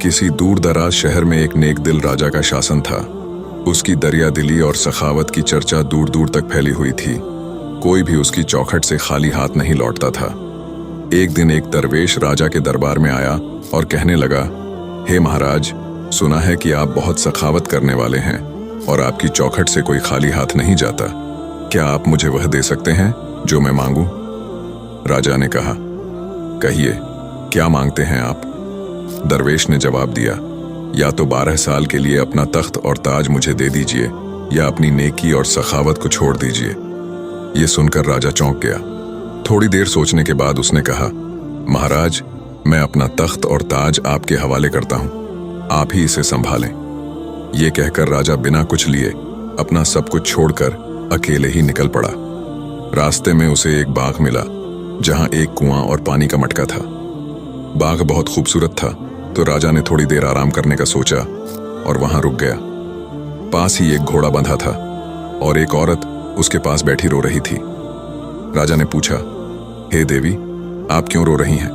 किसी दूर दराज शहर में एक नेक दिल राजा का शासन था। उसकी दरिया दिली और सखावत की चर्चा दूर दूर तक फैली हुई थी। कोई भी उसकी चौखट से खाली हाथ नहीं लौटता था। एक दिन एक दरवेश राजा के दरबार में आया और कहने लगा, हे महाराज, सुना है कि आप बहुत सखावत करने वाले हैं और आपकी चौखट से कोई खाली हाथ नहीं जाता। क्या आप मुझे वह दे सकते हैं जो मैं मांगूं? राजा ने कहा, कहिए, क्या मांगते हैं आप? दरवेश ने जवाब दिया, या तो 12 साल के लिए अपना तख्त और ताज मुझे दे दीजिए या अपनी नेकी और सखावत को छोड़ दीजिए। ये सुनकर राजा चौंक गया। थोड़ी देर सोचने के बाद उसने कहा, महाराज, मैं अपना तख्त और ताज आपके हवाले करता हूं, आप ही इसे संभालें। ये कहकर राजा बिना कुछ लिए अपना सब कुछ छोड़कर अकेले ही निकल पड़ा। रास्ते में उसे एक बाग मिला जहां एक कुआं और पानी का मटका था। बाग बहुत खूबसूरत था, तो राजा ने थोड़ी देर आराम करने का सोचा और वहां रुक गया। पास ही एक घोड़ा बंधा था और एक औरत उसके पास बैठी रो रही थी। राजा ने पूछा, हे देवी, आप क्यों रो रही हैं?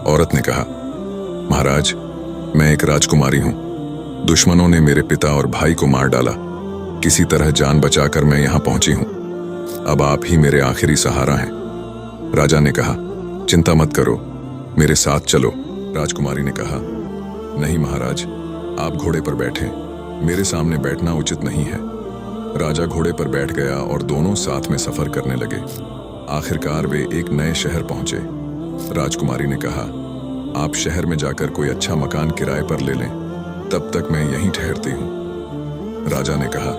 औरत ने कहा, महाराज, मैं एक राजकुमारी हूं। दुश्मनों ने मेरे पिता और भाई को मार डाला। किसी तरह जान बचाकर मैं यहां पहुंची हूं। अब आप ही मेरे आखिरी सहारा हैं। राजा ने कहा, चिंता मत करो, मेरे साथ चलो। राजकुमारी ने कहा, नहीं महाराज, आप घोड़े पर बैठें, मेरे सामने बैठना उचित नहीं है। राजा घोड़े पर बैठ गया और दोनों साथ में सफर करने लगे। आखिरकार वे एक नए शहर पहुंचे। राजकुमारी ने कहा, आप शहर में जाकर कोई अच्छा मकान किराए पर ले लें, तब तक मैं यहीं ठहरती हूं। राजा ने कहा,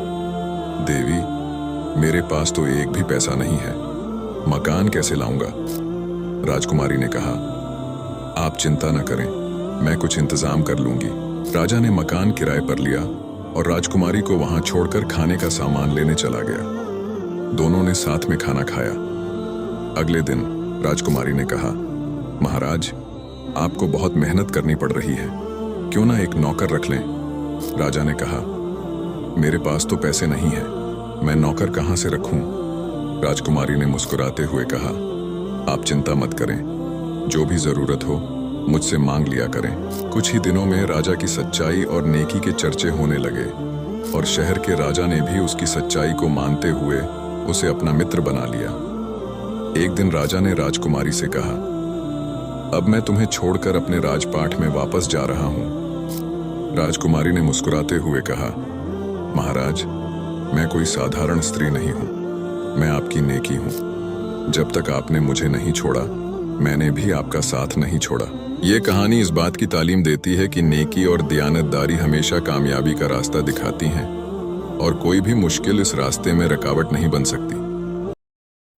देवी, मेरे पास तो एक भी पैसा नहीं है, मकान कैसे लाऊंगा? राजकुमारी ने कहा, आप चिंता न करें, मैं कुछ इंतजाम कर लूंगी। राजा ने मकान किराए पर लिया और राजकुमारी को वहां छोड़कर खाने का सामान लेने चला गया। दोनों ने साथ में खाना खाया। अगले दिन राजकुमारी ने कहा, महाराज, आपको बहुत मेहनत करनी पड़ रही है, क्यों ना एक नौकर रख लें? राजा ने कहा, मेरे पास तो पैसे नहीं है, मैं नौकर कहां से रखूं? राजकुमारी ने मुस्कुराते हुए कहा, आप चिंता मत करें, जो भी जरूरत हो मुझसे मांग लिया करें। कुछ ही दिनों में राजा की सच्चाई और नेकी के चर्चे होने लगे और शहर के राजा ने भी उसकी सच्चाई को मानते हुए उसे अपना मित्र बना लिया। एक दिन राजा ने राजकुमारी से कहा, अब मैं तुम्हें छोड़कर अपने राजपाट में वापस जा रहा हूं। राजकुमारी ने मुस्कुराते हुए कहा, महाराज, मैं कोई साधारण स्त्री नहीं हूं, मैं आपकी नेकी हूं। जब तक आपने मुझे नहीं छोड़ा, मैंने भी आपका साथ नहीं छोड़ा। ये कहानी इस बात की तालीम देती है कि नेकी और दयानतदारी हमेशा कामयाबी का रास्ता दिखाती हैं और कोई भी मुश्किल इस रास्ते में रुकावट नहीं बन सकती।